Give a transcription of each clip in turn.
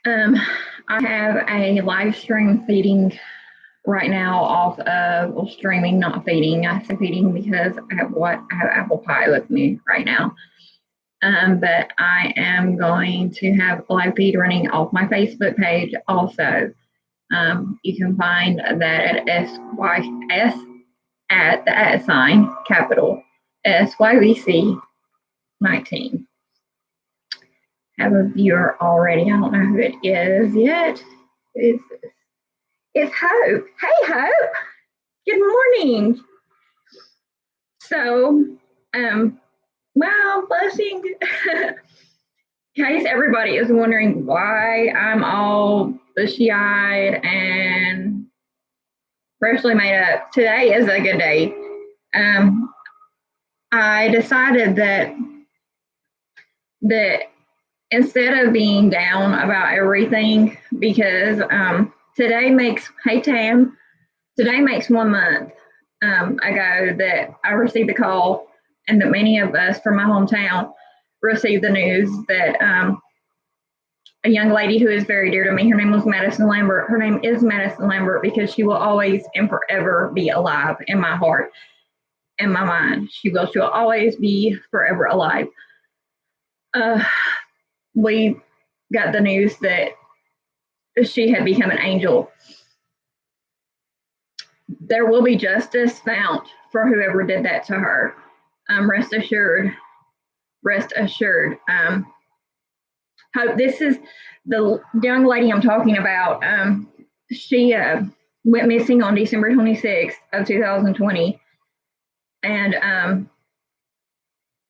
Um, I have a live stream feeding right now off of well, streaming, not feeding. I say feeding because I have apple pie with me right now. But I am going to have live feed running off my Facebook page also. You can find that at SYS at the at sign capital SYVC 19. Have a viewer already. I don't know who it is yet. It's, it's Hope. Hey, Hope. Good morning. So, well, blessing. In case everybody is wondering why I'm all bushy eyed and freshly made up, today is a good day. Um, I decided that instead of being down about everything, because today makes hey Tam, today makes 1 month ago that I received a call, and that many of us from my hometown received the news that a young lady who is very dear to me, her name was Madison Lambert. Her name is Madison Lambert because she will always and forever be alive in my heart and my mind. She'll always be forever alive. Uh, we got the news that she had become an angel. There will be justice found for whoever did that to her. Rest assured. Rest assured. Hope this is the young lady I'm talking about. She went missing on December 26th of 2020, and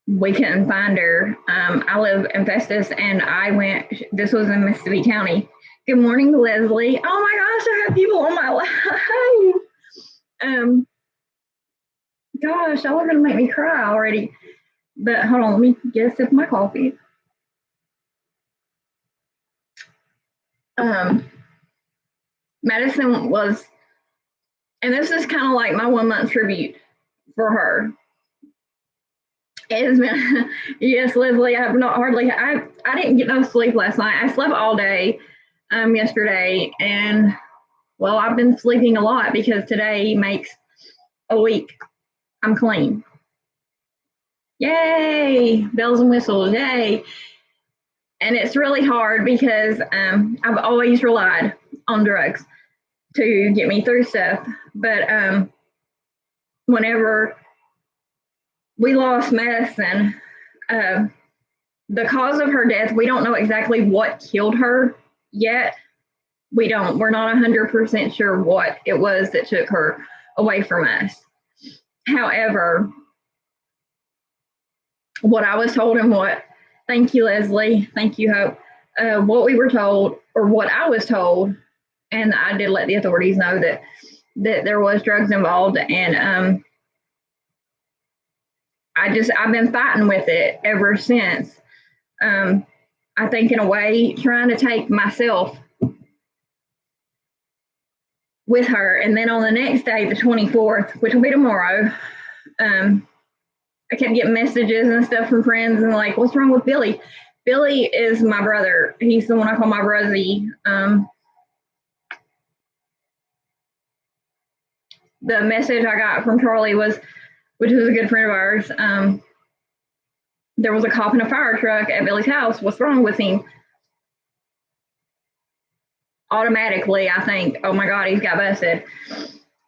we couldn't find her. I live in Festus, and I went. This was in Mississippi County. Good morning, Leslie. Oh my gosh, I have people on my live. Gosh, y'all are gonna make me cry already. But hold on, let me get a sip of my coffee. Um, Madison was, and this is kind of like my 1 month tribute for her. It has been, yes, Leslie. I have not hardly. I didn't get no sleep last night. I slept all day yesterday, and well, I've been sleeping a lot because today makes a week. I'm clean. Yay! Bells and whistles. Yay! And it's really hard because I've always relied on drugs to get me through stuff. But whenever we lost Madison, uh, the cause of her death, we don't know exactly what killed her yet. We don't. We're not 100% sure what it was that took her away from us. However, what I was told and what, thank you, Leslie, thank you, Hope, what we were told, or what I was told, and I did let the authorities know that there was drugs involved, and I've been fighting with it ever since. I think in a way trying to take myself with her, and then on the next day, the 24th, which will be tomorrow, I kept getting messages and stuff from friends and like, what's wrong with Billy? Billy is my brother. He's the one I call my brothy. The message I got from Charlie was, which is a good friend of ours, there was a cop in a fire truck at Billy's house. What's wrong with him? Automatically, I think, oh my God, he's got busted.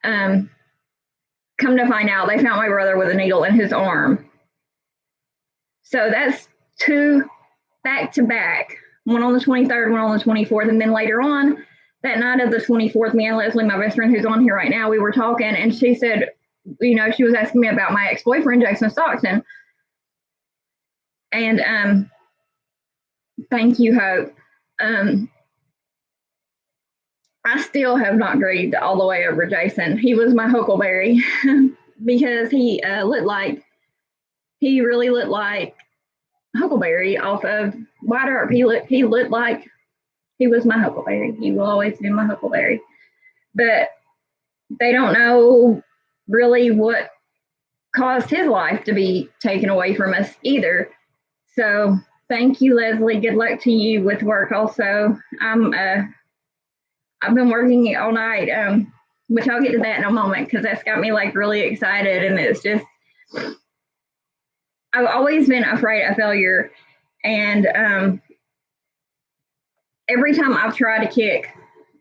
Um, Come to find out, they found my brother with a needle in his arm. So that's two back to back, one on the 23rd, one on the 24th. And then later on, that night of the 24th, me and Leslie, my best friend who's on here right now, we were talking, and she said, she was asking me about my ex-boyfriend, Jason Stockton. And thank you, Hope. I still have not grieved all the way over Jason. He was my huckleberry because he really looked like Huckleberry off of White Earp. He looked like he was my Huckleberry. He will always be my Huckleberry. But they don't know really what caused his life to be taken away from us either. So Thank you, Leslie. Good luck to you with work also. I've been working all night, which I'll get to that in a moment because that's got me like really excited. And it's just, I've always been afraid of failure. And every time I've tried to kick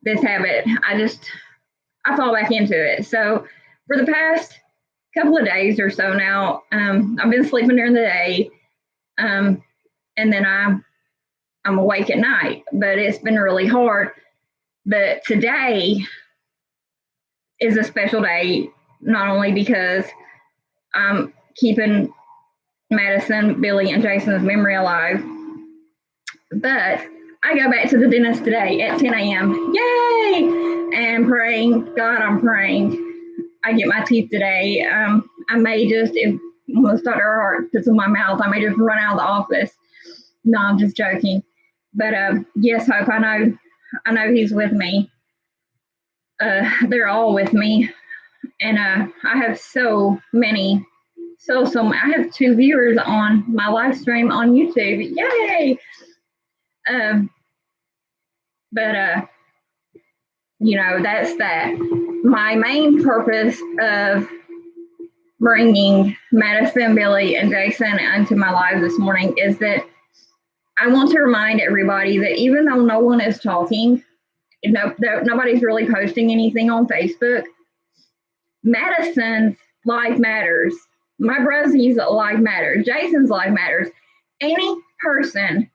this habit, I fall back into it. So for the past couple of days or so now, I've been sleeping during the day. And then I'm awake at night, but it's been really hard. But today is a special day, not only because I'm keeping Madison, Billy, and Jason's memory alive, but I go back to the dentist today at 10 a.m. Yay! And praying, God, I'm praying I get my teeth today. I may just, if once Dr. Hart puts in my mouth, I may just run out of the office. No, I'm just joking. But yes, Hope, I know he's with me. They're all with me. And I have so many. I have 2 viewers on my live stream on YouTube. Yay! But that's that. My main purpose of bringing Madison, Billy, and Jason into my live this morning is that I want to remind everybody that even though no one is talking, nobody's really posting anything on Facebook, Madison's life matters. My brother's life matters. Jason's life matters. Any person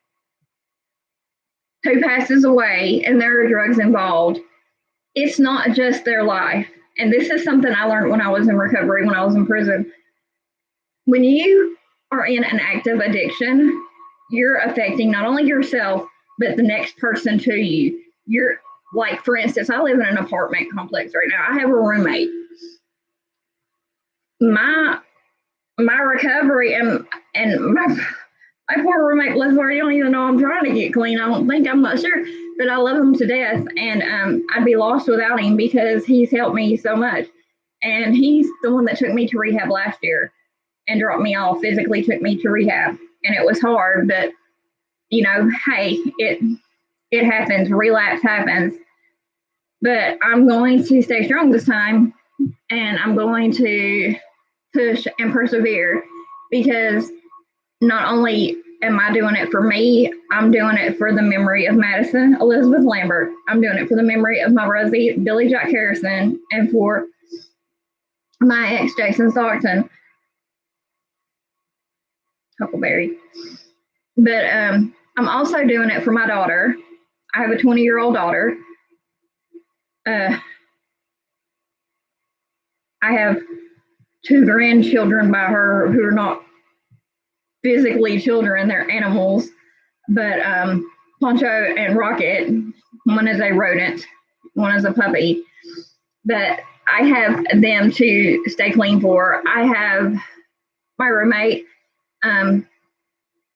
who passes away and there are drugs involved, it's not just their life. And this is something I learned when I was in recovery, when I was in prison. When you are in an active addiction, you're affecting not only yourself, but the next person to you. You're like, for instance, I live in an apartment complex right now. I have a roommate. My recovery and my poor roommate, Leslie, you don't even know I'm trying to get clean. I'm not sure, but I love him to death. And I'd be lost without him because he's helped me so much. And he's the one that took me to rehab last year and dropped me off, physically took me to rehab. And it was hard, but hey, it happens, relapse happens. But I'm going to stay strong this time, and I'm going to push and persevere, because not only am I doing it for me, I'm doing it for the memory of Madison Elizabeth Lambert. I'm doing it for the memory of my brother, Billy Jack Harrison, and for my ex, Jason Stockton, Huckleberry. But I'm also doing it for my daughter. I have a 20-year-old daughter. I have 2 grandchildren by her who are not physically children, they're animals. But Poncho and Rocket, one is a rodent, one is a puppy. But I have them to stay clean for. I have my roommate. I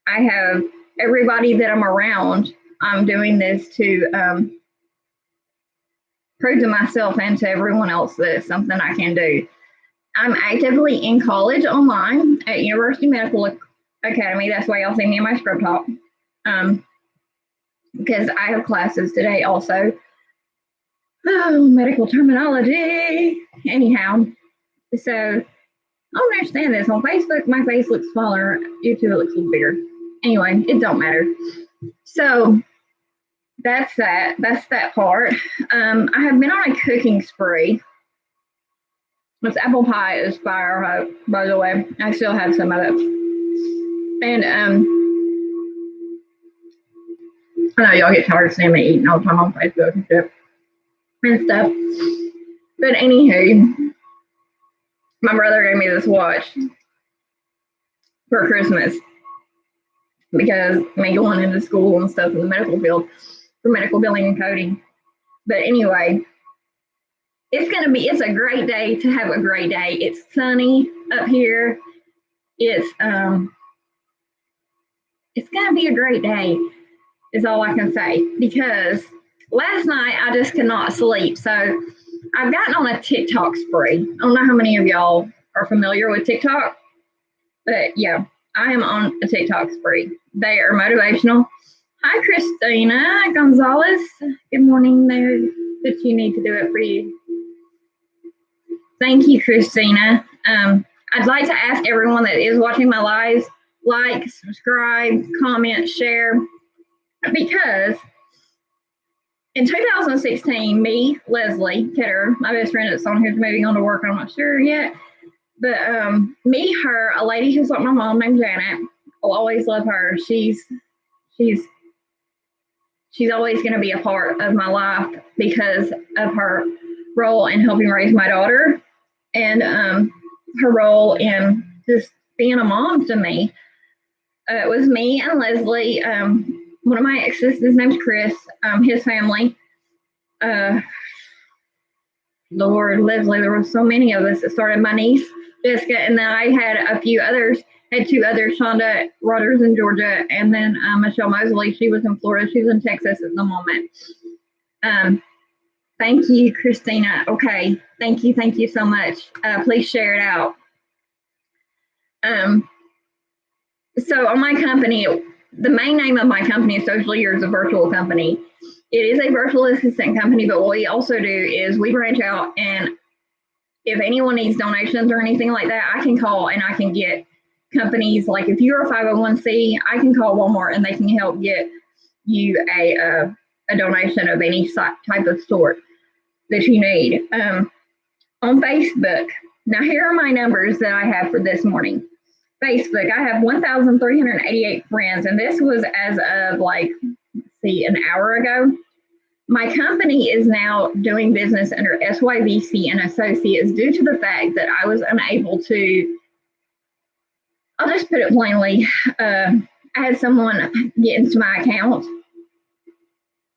have everybody that I'm around. I'm doing this to prove to myself and to everyone else that it's something I can do. I'm actively in college online at University Medical Academy. That's why y'all see me in my scrub top. Because I have classes today also. Oh, medical terminology. Anyhow, so I don't understand this. On Facebook, my face looks smaller. YouTube, it looks a little bigger. Anyway, it don't matter. So that's that. That's that part. I have been on a cooking spree. This apple pie is fire, by the way. I still have some of it. And I know y'all get tired of seeing me eating all the time on Facebook and stuff. But anywho, my brother gave me this watch for Christmas because me going into school and stuff in the medical field for medical billing and coding. But anyway, it's a great day to have a great day. It's sunny up here. It's gonna be a great day, is all I can say, because last night I just could not sleep. So I've gotten on a TikTok spree. I don't know how many of y'all are familiar with TikTok, but yeah, I am on a TikTok spree. They are motivational. Hi, Christina Gonzalez. Good morning there. That you need to do it for you. Thank you, Christina. I'd like to ask everyone that is watching my lives, like, subscribe, comment, share, because in 2016, me, Leslie Kidder, my best friend that's on who's moving on to work, I'm not sure yet, but me, her, a lady who's like my mom named Janet, I'll always love her. She's always going to be a part of my life because of her role in helping raise my daughter and her role in just being a mom to me. It was me and Leslie. One of my exes, his name's Chris, his family. Lord, Leslie, there were so many of us that started. My niece, Jessica, and then I had a few others, had two others, Shonda Rodgers in Georgia, and then Michelle Mosley, she was in Florida, she's in Texas at the moment. Thank you, Christina. Okay, thank you so much. Please share it out. So on my company, the main name of my company is Social Years, a virtual company. It is a virtual assistant company, but what we also do is we branch out, and if anyone needs donations or anything like that, I can call and I can get companies, like if you're a 501c, I can call Walmart and they can help get you a donation of any type of sort that you need. On Facebook, now here are my numbers that I have for this morning. Facebook, I have 1,388 friends, and this was as of an hour ago. My company is now doing business under SYVC and Associates due to the fact that I was unable to, I'll just put it plainly, I had someone get into my account.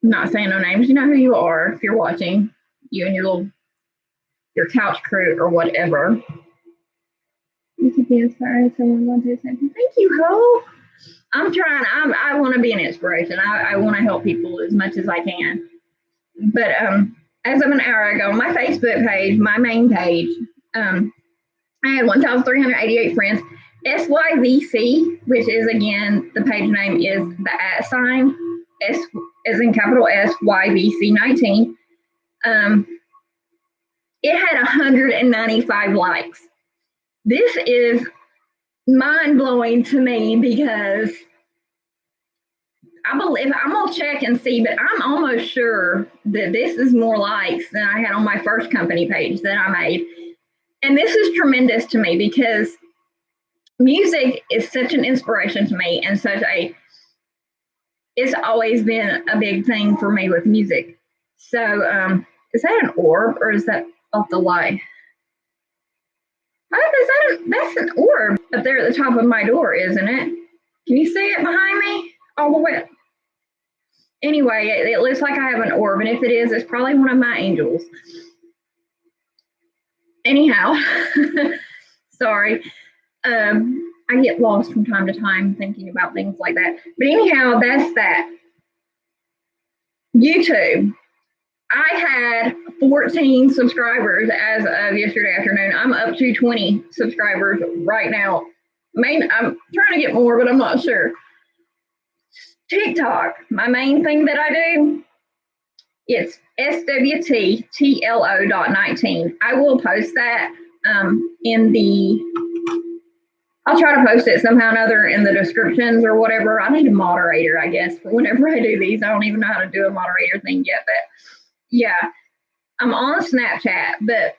I'm not saying no names, you know who you are if you're watching, you and your couch crew or whatever. You could be inspired, someone want to do something. Thank you, Ho. I'm trying, I want to be an inspiration. I want to help people as much as I can. But as of an hour ago, my Facebook page, my main page, I had 1,388 friends. SYVC, which is again, the page name is the @ S as in capital SYVC19. It had 195 likes. This is mind blowing to me because I believe, I'm gonna check and see, but I'm almost sure that this is more likes than I had on my first company page that I made. And this is tremendous to me because music is such an inspiration to me and it's always been a big thing for me with music. So is that an orb or is that off the light? That's an orb up there at the top of my door, isn't it? Can you see it behind me? All the way. Anyway, it looks like I have an orb, and if it is, it's probably one of my angels. Anyhow, sorry. I get lost from time to time thinking about things like that. But anyhow, that's that. YouTube. I had 14 subscribers as of yesterday afternoon. I'm up to 20 subscribers right now. I'm trying to get more, but I'm not sure. TikTok, my main thing that I do, it's SWTTLO.19. I will post that I'll try to post it somehow or another in the descriptions or whatever. I need a moderator, I guess. But whenever I do these, I don't even know how to do a moderator thing yet. But yeah, I'm on Snapchat, but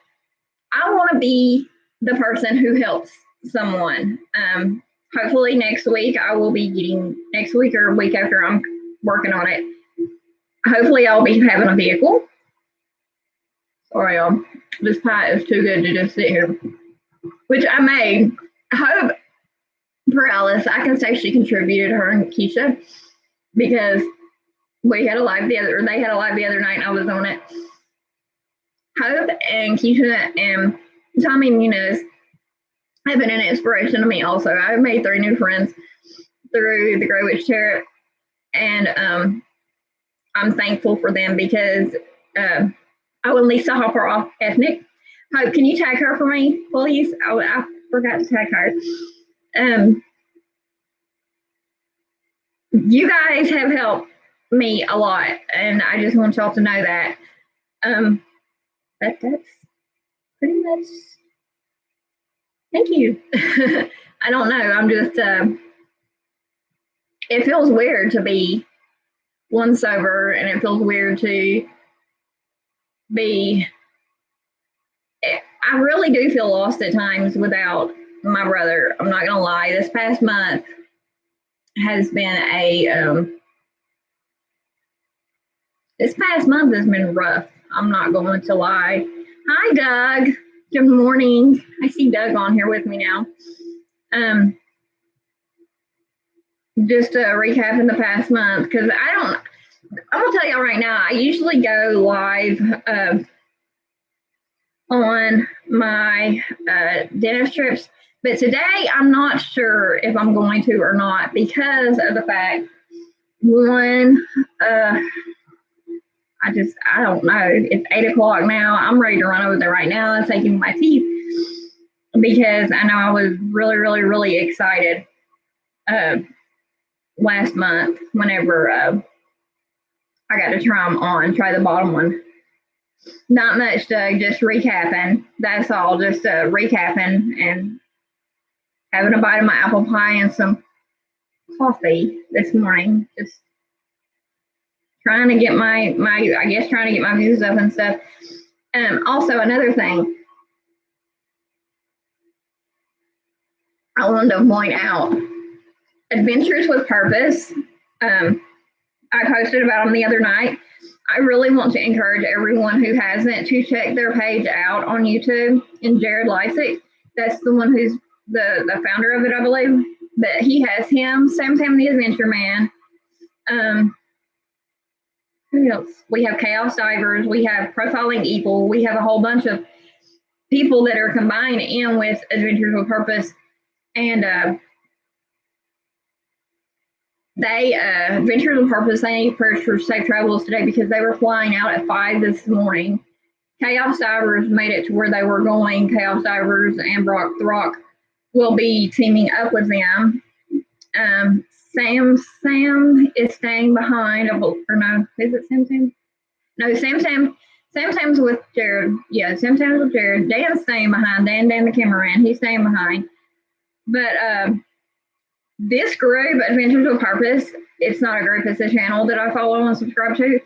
I want to be the person who helps someone. Hopefully next week I will be getting, next week or a week after, I'm working on it. Hopefully I'll be having a vehicle. Sorry, y'all. This pie is too good to just sit here, which I made. I hope for Alice, I can say she contributed, her and Keisha, because they had a live the other night and I was on it. Hope and Keisha and Tommy Muniz have been an inspiration to me also. I've made 3 new friends through the Grey Witch Tarot, and I'm thankful for them because and Lisa Hopper off Ethnic. Hope, can you tag her for me, please? I forgot to tag her. You guys have helped me a lot, and I just want y'all to know that. But that's pretty much. Thank you. I don't know. I'm just. It feels weird to be one sober, and it feels weird to be. I really do feel lost at times without my brother. I'm not gonna lie. This past month has been this past month has been rough. I'm not going to lie. Hi, Doug. Good morning. I see Doug on here with me now. Just recapping the past month, because I'm gonna tell y'all right now, I usually go live on my dentist trips, but today I'm not sure if I'm going to or not because of the fact, one, I don't know. It's 8 o'clock now. I'm ready to run over there right now and taking my teeth because I know I was really, really, really excited last month whenever I got to try the bottom one. Not much, Doug, just recapping. That's all, just recapping and having a bite of my apple pie and some coffee this morning. Just trying to get trying to get my views up and stuff. Also, another thing I wanted to point out, Adventures with Purpose. I posted about them the other night. I really want to encourage everyone who hasn't to check their page out on YouTube. And Jared Lysick, that's the one who's the founder of it, I believe. But he has him, Sam the Adventure Man. Who else? We have Chaos Divers. We have Profiling Evil. We have a whole bunch of people that are combined in with Adventures with Purpose. And they Adventures with Purpose, they need prayers for safe travels today because they were flying out at 5 this morning. Chaos Divers made it to where they were going. Chaos Divers and Brock the Rock will be teaming up with them. Sam is staying behind. Or no, is it Sam? No, Sam's with Jared. Yeah, Sam's with Jared. Dan's staying behind. Dan the cameraman. He's staying behind. But this group, Adventures with Purpose, it's not a group, it's a channel that I follow and subscribe to.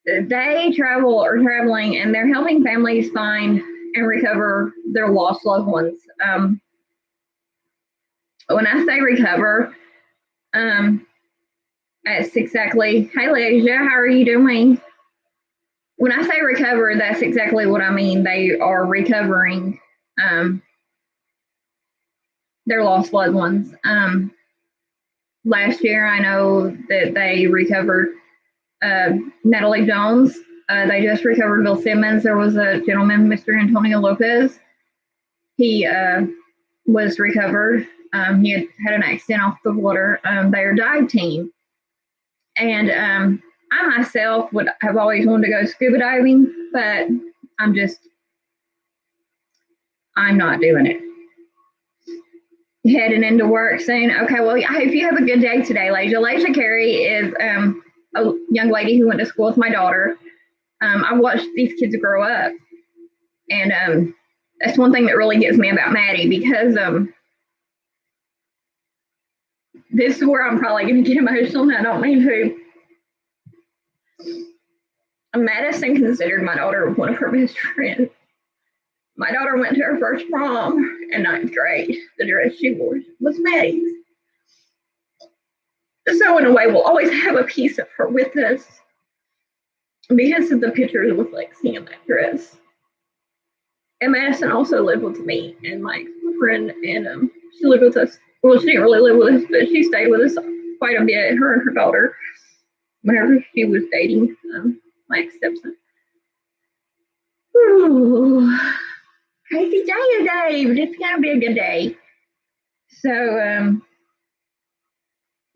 They are traveling, and they're helping families find and recover their lost loved ones. When I say recover, that's exactly, hey Leisha, how are you doing? When I say recover, that's exactly what I mean. They are recovering their lost loved ones. Last year, I know that they recovered Natalie Jones. They just recovered Bill Simmons. There was a gentleman, Mr. Antonio Lopez. He was recovered. He had an accident off the water. They're a dive team. And I myself would have always wanted to go scuba diving, but I'm not doing it. Heading into work saying, okay, well, I hope you have a good day today, Leisha. Leisha Carey is a young lady who went to school with my daughter. I watched these kids grow up. And that's one thing that really gets me about Maddie, because this is where I'm probably going to get emotional, and I don't mean to. Madison considered my daughter one of her best friends. My daughter went to her first prom in 9th grade. The dress she wore was Maddie's. So in a way, we'll always have a piece of her with us because of the pictures with Lexi in that dress. And Madison also lived with me and my friend, and she lived with us. Well, she didn't really live with us, but she stayed with us quite a bit, her and her daughter, whenever she was dating my stepson. Ooh, crazy day today, but it's gonna be a good day. So,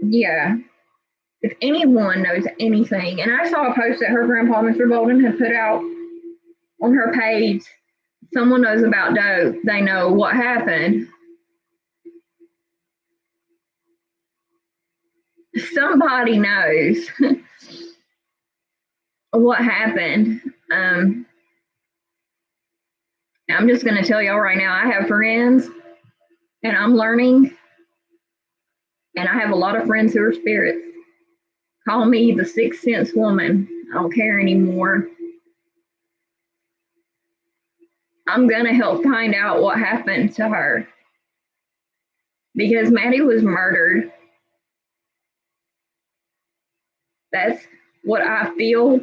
yeah, if anyone knows anything, and I saw a post that her grandpa, Mr. Bolden, had put out on her page, someone knows about Doe, they know what happened. somebody knows what happened. I'm just going to tell y'all right now, I have friends and I'm learning, and I have a lot of friends who are spirits. Call me the sixth sense woman. I don't care anymore. I'm going to help find out what happened to her because Maddie was murdered. That's what I feel.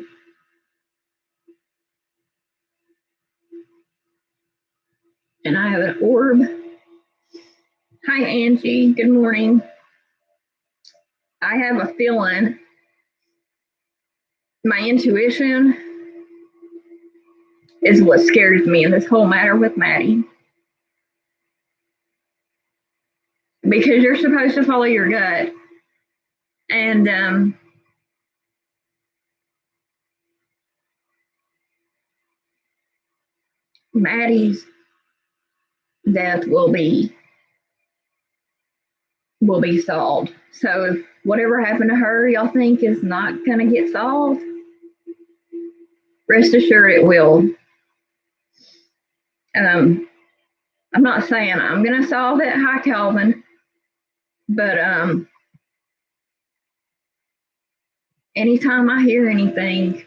And I have an orb. Hi, Angie. Good morning. I have a feeling. My intuition is what scares me in this whole matter with Maddie. Because you're supposed to follow your gut. And Maddie's death will be solved. So if whatever happened to her y'all think is not gonna get solved, rest assured it will. I'm not saying I'm gonna solve it, hi Calvin, but anytime I hear anything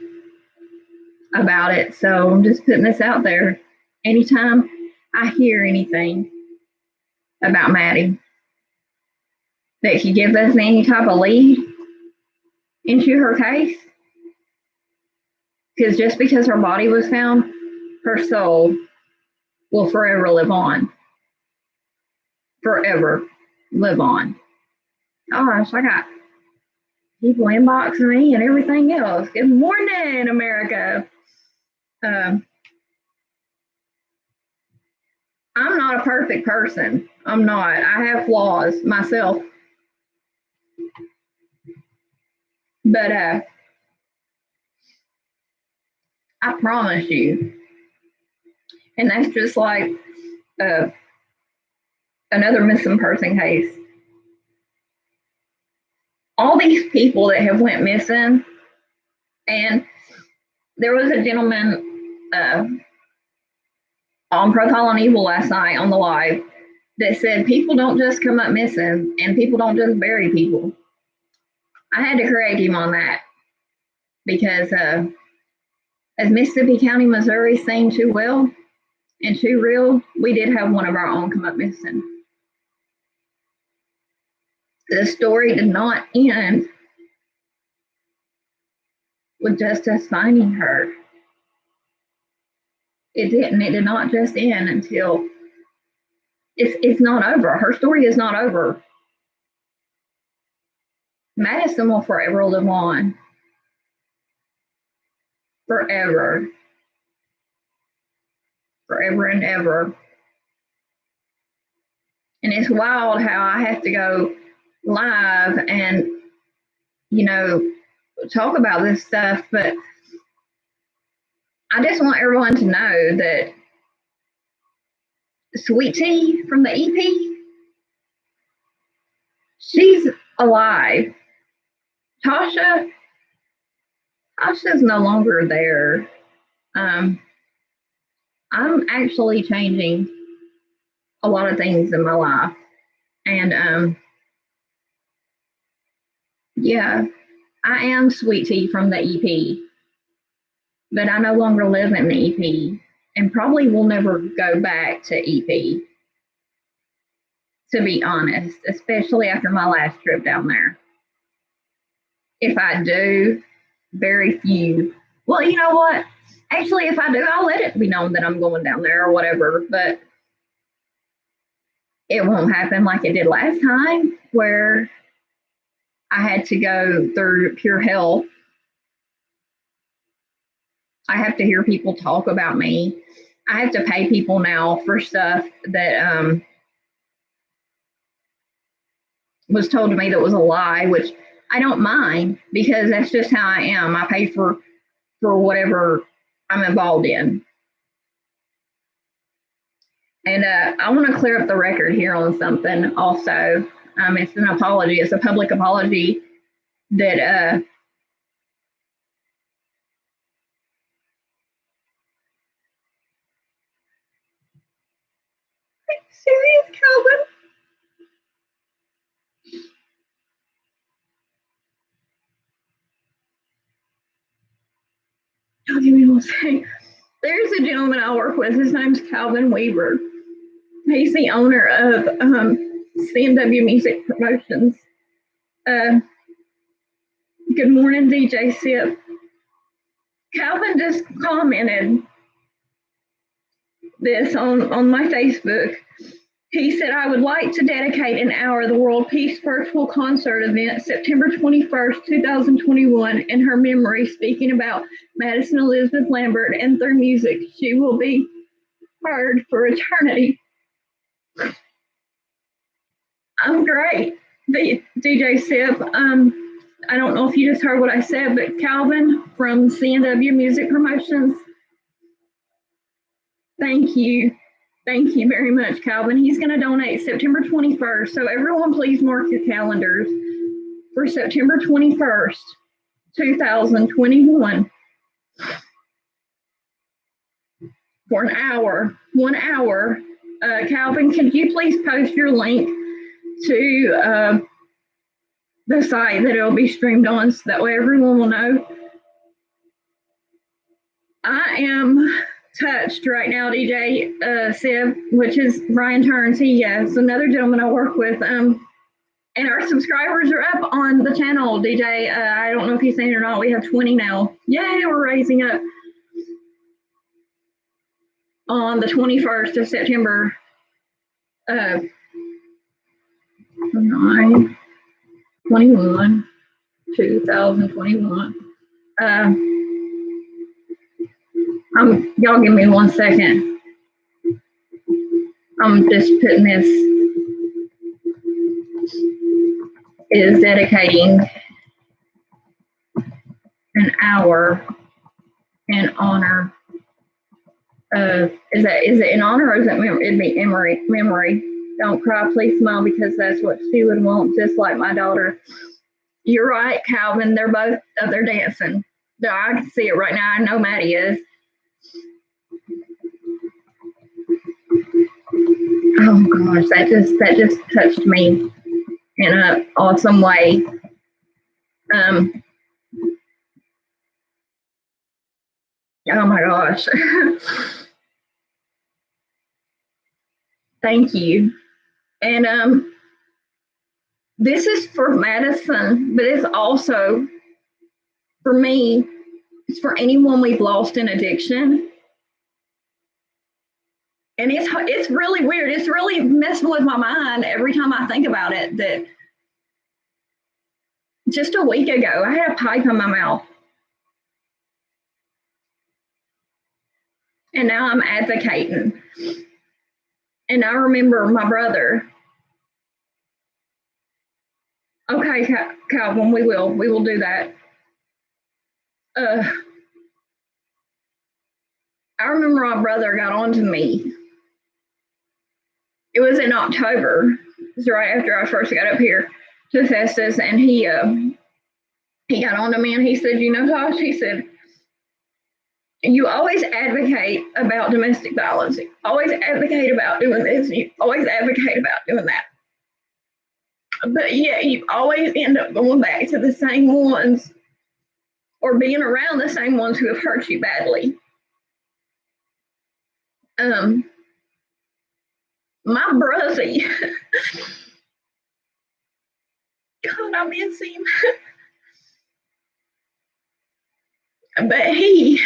about it, so I'm just putting this out there. Anytime I hear anything about Maddie that could give us any type of lead into her case, because just because her body was found, her soul will forever live on. Forever live on. Gosh, I got people inboxing me and everything else. Good morning, America. I'm not a perfect person. I'm not. I have flaws myself. But I promise you, and that's just like uh, another missing person case. All these people that have went missing, and there was a gentleman on Profile on Evil last night on the live that said people don't just come up missing and people don't just bury people. I had to correct him on that because as Mississippi County, Missouri sing too well and too real, we did have one of our own come up missing. The story did not end with just us finding her. It didn't. It did not just end until it's not over. Her story is not over. Madison will forever live on. Forever. Forever and ever. And it's wild how I have to go live and, talk about this stuff, but I just want everyone to know that Sweet Tea from the EP, she's alive. Tasha's no longer there. I'm actually changing a lot of things in my life. And yeah, I am Sweet Tea from the EP, but I no longer live in the EP and probably will never go back to EP, to be honest, especially after my last trip down there. If I do, very few. Well, you know what? Actually, if I do, I'll let it be known that I'm going down there or whatever, but it won't happen like it did last time where I had to go through pure hell. I have to hear people talk about me. I have to pay people now for stuff that was told to me that was a lie, which I don't mind because that's just how I am. I pay for whatever I'm involved in. And I want to clear up the record here on something also. It's an apology. It's a public apology that serious, Calvin? Oh, give me one second. There's a gentleman I work with. His name's Calvin Weaver. He's the owner of CNW Music Promotions. Good morning, DJ Sip. Calvin just commented this on my Facebook. He said, I would like to dedicate an hour of the World Peace Virtual Concert event, September 21st, 2021, in her memory, speaking about Madison Elizabeth Lambert, and through music, she will be heard for eternity. I'm great, DJ Sip. I don't know if you just heard what I said, but Calvin from CNW Music Promotions, thank you. Thank you very much, Calvin. He's going to donate September 21st. So everyone, please mark your calendars for September 21st, 2021 for an hour, 1 hour. Calvin, can you please post your link to the site that it'll be streamed on so that way everyone will know? I am touched right now, DJ Siv, which is Brian Turns. He is another gentleman I work with. And our subscribers are up on the channel, DJ. I don't know if you've seen it or not. We have 20 now. Yay, we're raising up. On the 21st of September, 9/21, 2021. Y'all give me 1 second. I'm just putting this, is dedicating an hour in honor of, is it in honor or is it it'd be memory? Don't cry, please smile, because that's what she would want, just like my daughter. You're right, Calvin. They're both they're dancing. I can see it right now. I know Maddie is. Oh gosh, that just touched me in an awesome way. Oh my gosh. Thank you. And this is for Madison, but it's also for me. It's for anyone we've lost in addiction. And it's really weird. It's really messing with my mind every time I think about it, that just a week ago, I had a pipe in my mouth. And now I'm advocating. And I remember my brother. Okay, Calvin, we will do that. I remember my brother got on to me. It was in October. It was right after I first got up here to Festus, and he got on to me and he said, you know, Tosh, he said, you always advocate about domestic violence. You always advocate about doing this. You always advocate about doing that. But yeah, you always end up going back to the same ones or being around the same ones who have hurt you badly. My brother, God, I miss him. But he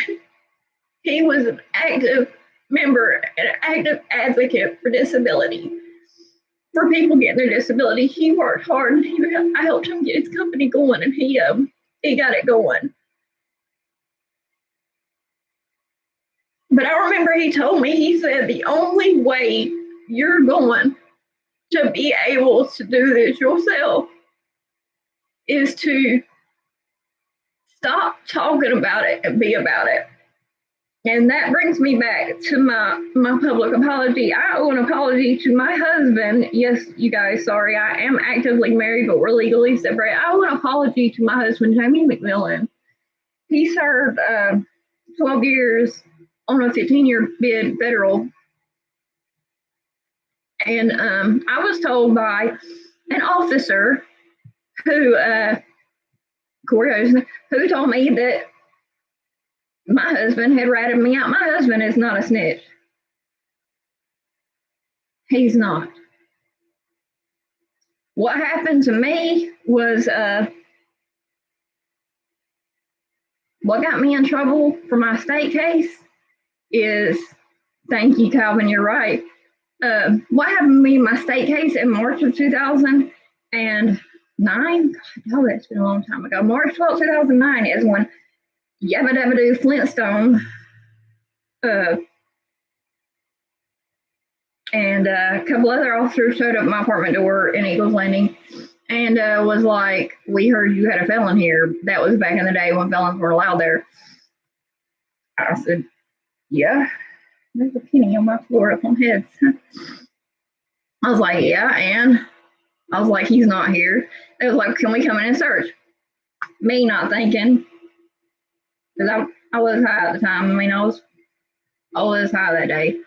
was an active member and an active advocate for disability, for people getting their disability. He worked hard, and I helped him get his company going, and he got it going. But I remember he told me, he said, the only way you're going to be able to do this yourself is to stop talking about it and be about it. And that brings me back to my public apology. I owe an apology to my husband. Yes, you guys, sorry, I am actively married, but we're legally separate. I owe an apology to my husband, Jamie McMillan. He served 12 years on a 15-year bid federal. And I was told by an officer who, Corey, who told me that my husband had ratted me out. My husband is not a snitch. He's not. What happened to me was what got me in trouble for my state case is, thank you, Calvin, you're right. What happened to me in my state case in March of 2009? Oh, that's been a long time ago. March 12, 2009 is when Yabba Dabba Doo Flintstone and a couple other officers showed up at my apartment door in Eagles Landing and was like, we heard you had a felon here. That was back in the day when felons were allowed there. I said, yeah, there's a penny on my floor up on heads. I was like, yeah, and I was like, he's not here. They was like, can we come in and search? Me not thinking, because I was high at the time. I mean, I was high that day.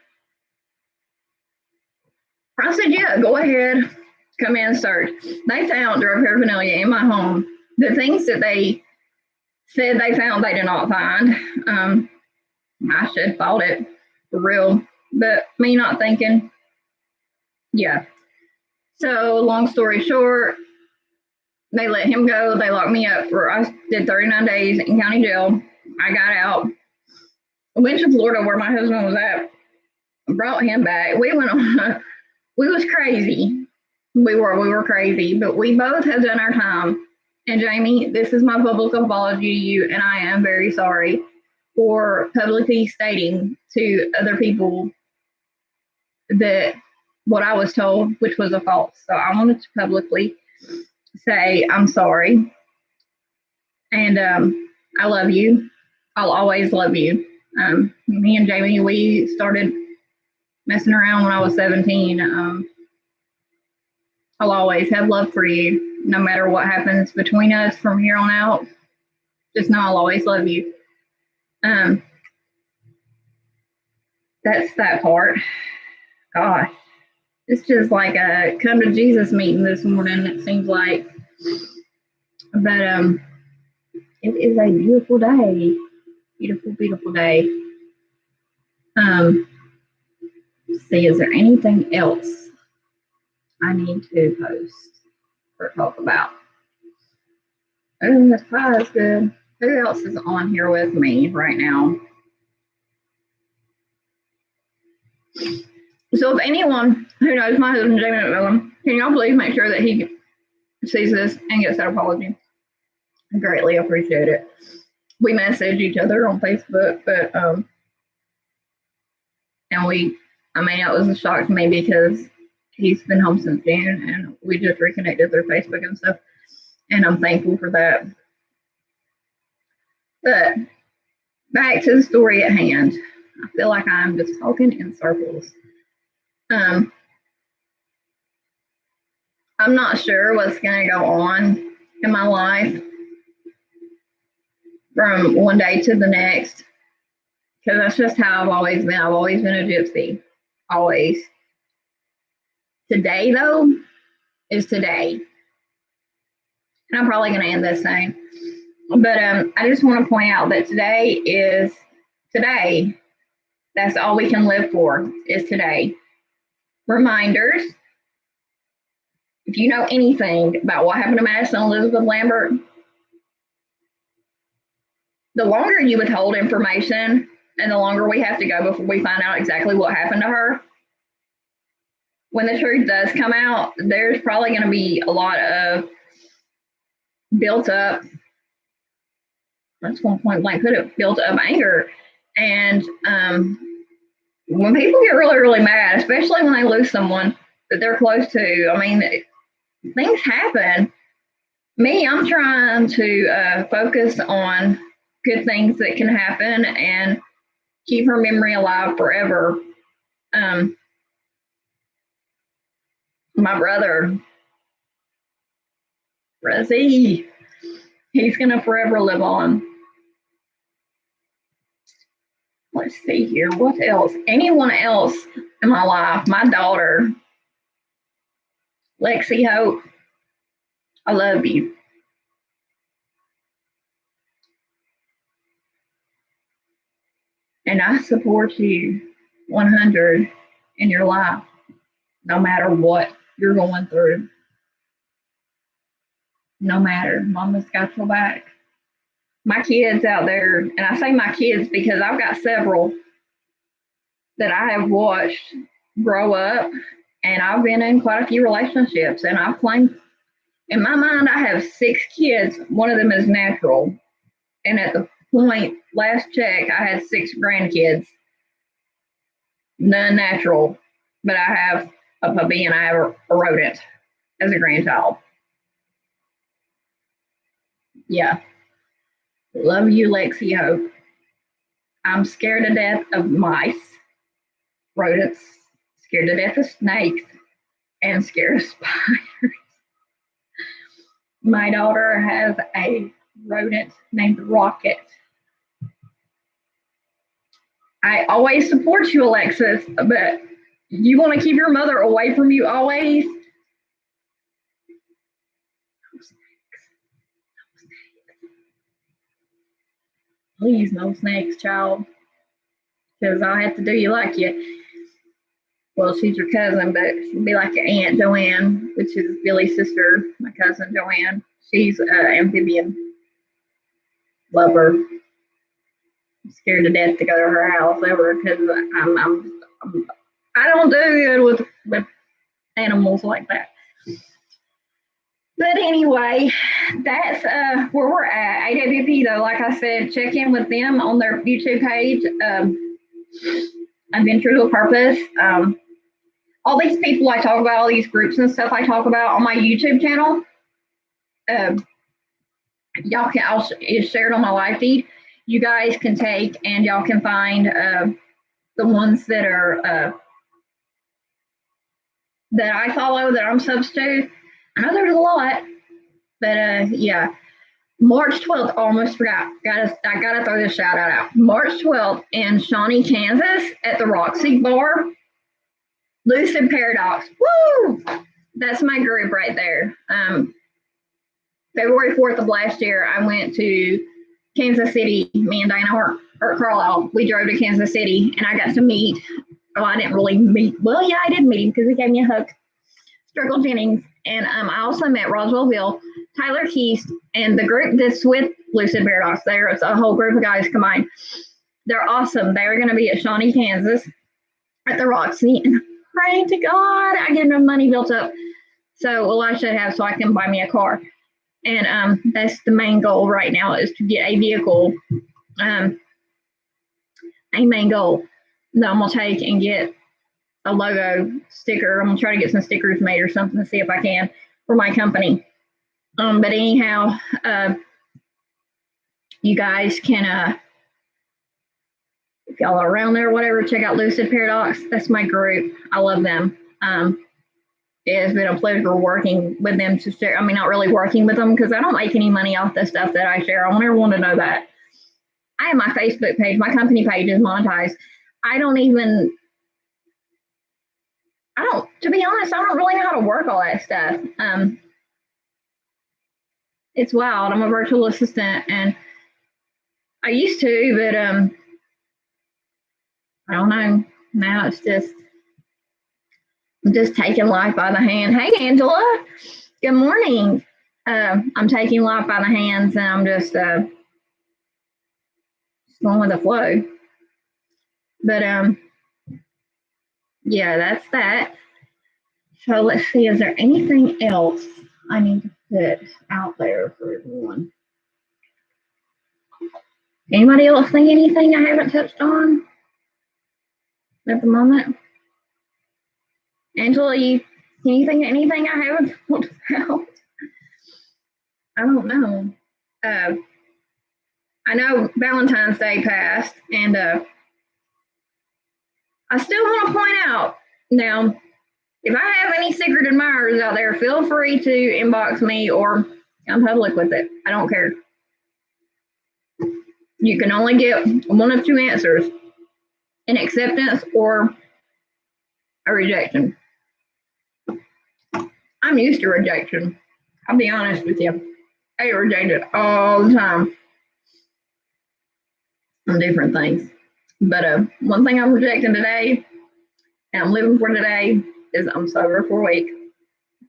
I said, yeah, go ahead, come in and search. They found drug paraphernalia in my home. The things that they said they found, they did not find. I should have fought it for real, but me not thinking, yeah. So long story short, they let him go. They locked me up I did 39 days in county jail. I got out. I went to Florida where my husband was at. Brought him back. We went on. We was crazy. We were crazy, but we both have done our time. And Jamie, this is my public apology to you, and I am very sorry for publicly stating to other people that what I was told, which was a false. So I wanted to publicly say I'm sorry, and I love you. I'll always love you. Me and Jamie, we started messing around when I was 17. I'll always have love for you, no matter what happens between us from here on out. Just know I'll always love you. That's that part. Gosh, it's just like a come to Jesus meeting this morning. It seems like, but it is a beautiful day. Beautiful, beautiful day. See, is there anything else I need to post or talk about? Oh, this pie is good. Who else is on here with me right now? So if anyone who knows my husband, Jamie McMillan, can y'all please make sure that he sees this and gets that apology? I greatly appreciate it. We message each other on Facebook, but and it was a shock to me because he's been home since June and we just reconnected through Facebook and stuff. And I'm thankful for that. But back to the story at hand. I feel like I'm just talking in circles. I'm not sure what's going to go on in my life from one day to the next, because that's just how I've always been. I've always been a gypsy, always. Today, though, is today. And I'm probably going to end this soon. But I just want to point out that today is today. That's all we can live for is today. Reminders. If you know anything about what happened to Madison Elizabeth Lambert, the longer you withhold information and the longer we have to go before we find out exactly what happened to her, when the truth does come out, there's probably going to be a lot of built up, that's one point blank put it, built up anger. And when people get really, really mad, especially when they lose someone that they're close to, I mean, things happen. Me, I'm trying to focus on good things that can happen and keep her memory alive forever. My brother, Rezzy, he's gonna forever live on. Let's see here. What else? Anyone else in my life? My daughter, Lexi Hope. I love you. And I support you 100 in your life, no matter what you're going through. No matter. Mama's got your back. My kids out there, and I say my kids because I've got several that I have watched grow up, and I've been in quite a few relationships, and I've claimed, in my mind, I have 6 kids. One of them is natural. And at the point, last check, I had 6 grandkids, none natural, but I have a puppy and I have a rodent as a grandchild. Yeah. Love you, Lexi Hope. I'm scared to death of mice, rodents, scared to death of snakes, and scared of spiders. My daughter has a rodent named Rocket. I always support you, Alexis, but you want to keep your mother away from you always? Please, no snakes, child, because I'll have to do you like you. Well, she's your cousin, but she'll be like your Aunt Joanne, which is Billy's sister, my cousin Joanne. She's an amphibian lover. I'm scared to death to go to her house ever because I don't do good with animals like that. But anyway, that's where we're at. AWP though, like I said, check in with them on their YouTube page. I've been true to a purpose. All these people I talk about, all these groups and stuff I talk about on my YouTube channel, y'all can, it's shared on my live feed. You guys can take and y'all can find the ones that are that I follow that I'm subs to. I know there's a lot, but yeah. March 12th, almost forgot. I gotta throw this shout out. March 12th in Shawnee, Kansas at the Roxy Bar. Lucid Paradox. Woo! That's my group right there. February 4th of last year, I went to Kansas City. Me and Dana or Carlisle, we drove to Kansas City and I got to meet, oh, I didn't really meet, well, yeah, I did meet him because he gave me a hug. Strickle Jennings. And I also met Roswell Hill, Tyler Keast, and the group that's with Lucid Paradox. There's a whole group of guys combined. They're awesome. They're going to be at Shawnee, Kansas at the Roxy. And pray to God I get enough money built up. So, well, I should have so I can buy me a car. And that's the main goal right now is to get a vehicle, a main goal that I'm going to take and get a logo sticker. I'm gonna try to get some stickers made or something to see if I can for my company. But anyhow, you guys can, if y'all are around there, whatever, check out Lucid Paradox. That's my group. I love them. It has been a pleasure working with them to share. I mean, not really working with them because I don't make any money off the stuff that I share. I want everyone to know that. I have my Facebook page. My company page is monetized. To be honest, I don't really know how to work all that stuff. It's wild. I'm a virtual assistant and I used to, but I don't know. Now it's I'm just taking life by the hand. Hey, Angela. Good morning. I'm taking life by the hands and I'm just going with the flow. But yeah, that's that. So let's see, is there anything else I need to put out there for everyone? Anybody else think anything I haven't touched on at the moment? Angela, can you think of anything I haven't talked about? I don't know. I know Valentine's Day passed, and I still want to point out now, if I have any secret admirers out there, feel free to inbox me or I'm public with it. I don't care. You can only get one of two answers, an acceptance or a rejection. I'm used to rejection. I'll be honest with you. I get rejected all the time on different things. But one thing I'm rejecting today and I'm living for today is I'm sober for a week. I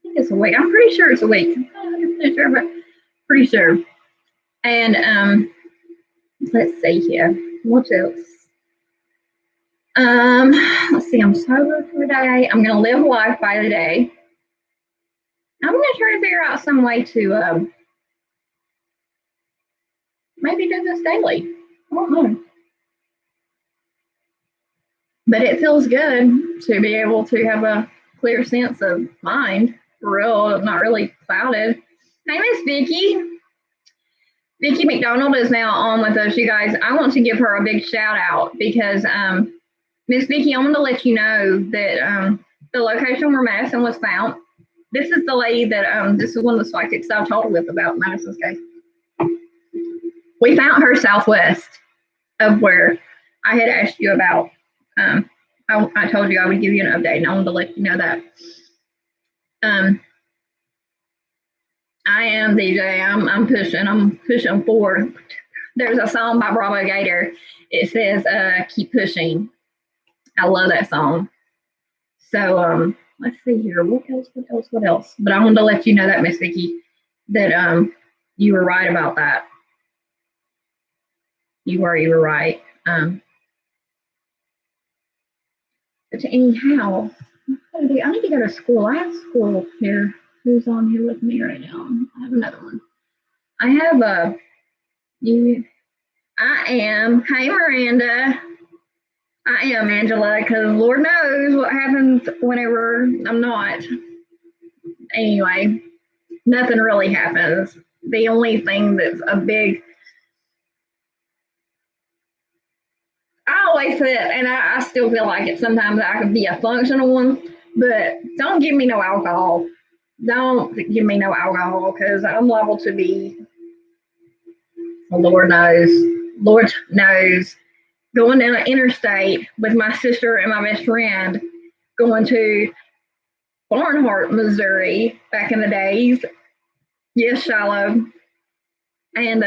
think it's a week. I'm pretty sure it's a week. I'm not 100% sure, but pretty sure. And let's see here. What else? Let's see. I'm sober for a day. I'm gonna live life by the day. I'm gonna try to figure out some way to maybe do this daily. I don't know. But it feels good to be able to have a clear sense of mind, for real, not really clouded. Hey, Miss Vicki. Vicki McDonald is now on with us, you guys. I want to give her a big shout out because Miss Vicki, I want to let you know that the location where Madison was found, this is the lady that, this is one of the psychics I've talked with about Madison's case. We found her southwest of where I had asked you about. I told you I would give you an update, and I wanted to let you know that. I am DJ. I'm pushing forward. There's a song by Bravo Gator. It says, "Keep pushing." I love that song. So let's see here. What else? But I wanted to let you know that, Miss Vicki, that you were right about that. You were right. But anyhow, I need to go to school. I have school here. Who's on here with me right now? I have another one. I have I am. Hey, Miranda. I am Angela, because Lord knows what happens whenever I'm not. Anyway, nothing really happens. The only thing that's a big, I always said, and I still feel like it sometimes I could be a functional one, but don't give me no alcohol. Don't give me no alcohol, because I'm liable to be, Lord knows, going down an interstate with my sister and my best friend, going to Barnhart, Missouri, back in the days. Yes, Shiloh. And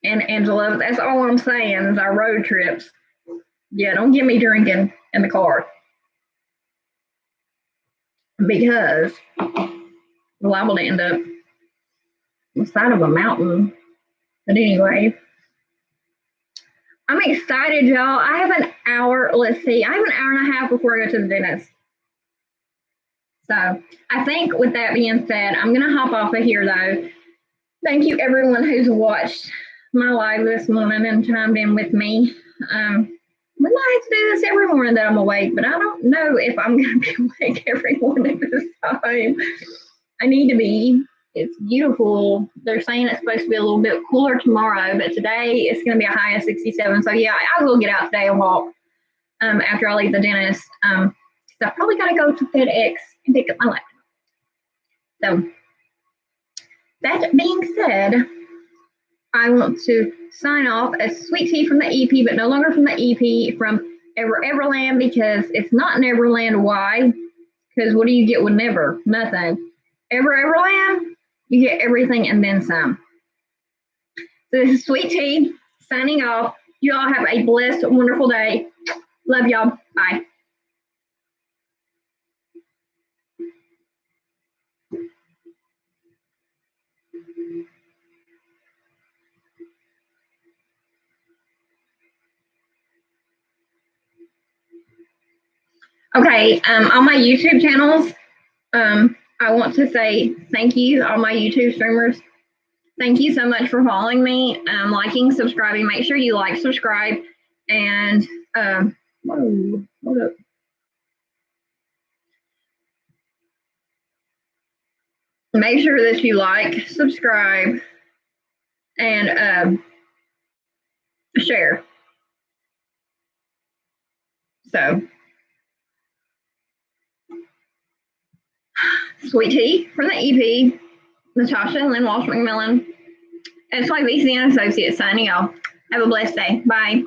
Angela, that's all I'm saying is our road trips. Yeah, don't get me drinking in the car. Because we're liable to end up on the side of a mountain. But anyway, I'm excited, y'all. I have an hour, let's see, I have an hour and a half before I go to the dentist. So I think with that being said, I'm going to hop off of here, though. Thank you, everyone who's watched my live this morning and chimed in with me. We might have to do this every morning that I'm awake, but I don't know if I'm going to be awake every morning this time. I need to be. It's beautiful. They're saying it's supposed to be a little bit cooler tomorrow, but today it's going to be a high of 67. So yeah, I will get out today and walk after I leave the dentist. So I probably got to go to FedEx and pick up my laptop. So that being said, I want to sign off as Sweet Tea from the EP, but no longer from the EP, from Everland, because it's not Neverland. Why? Because what do you get with Never? Nothing. Everland, you get everything and then some. So this is Sweet Tea signing off. You all have a blessed, wonderful day. Love y'all. Bye. Okay, on my YouTube channels, I want to say thank you, all my YouTube streamers. Thank you so much for following me, liking, subscribing. Make sure you like, subscribe, and hold up. Make sure that you like, subscribe, and share. So, sweet tea from the EP, Natasha Lynn Walsh McMillan, SYVC and Associates signing off. Have a blessed day. Bye.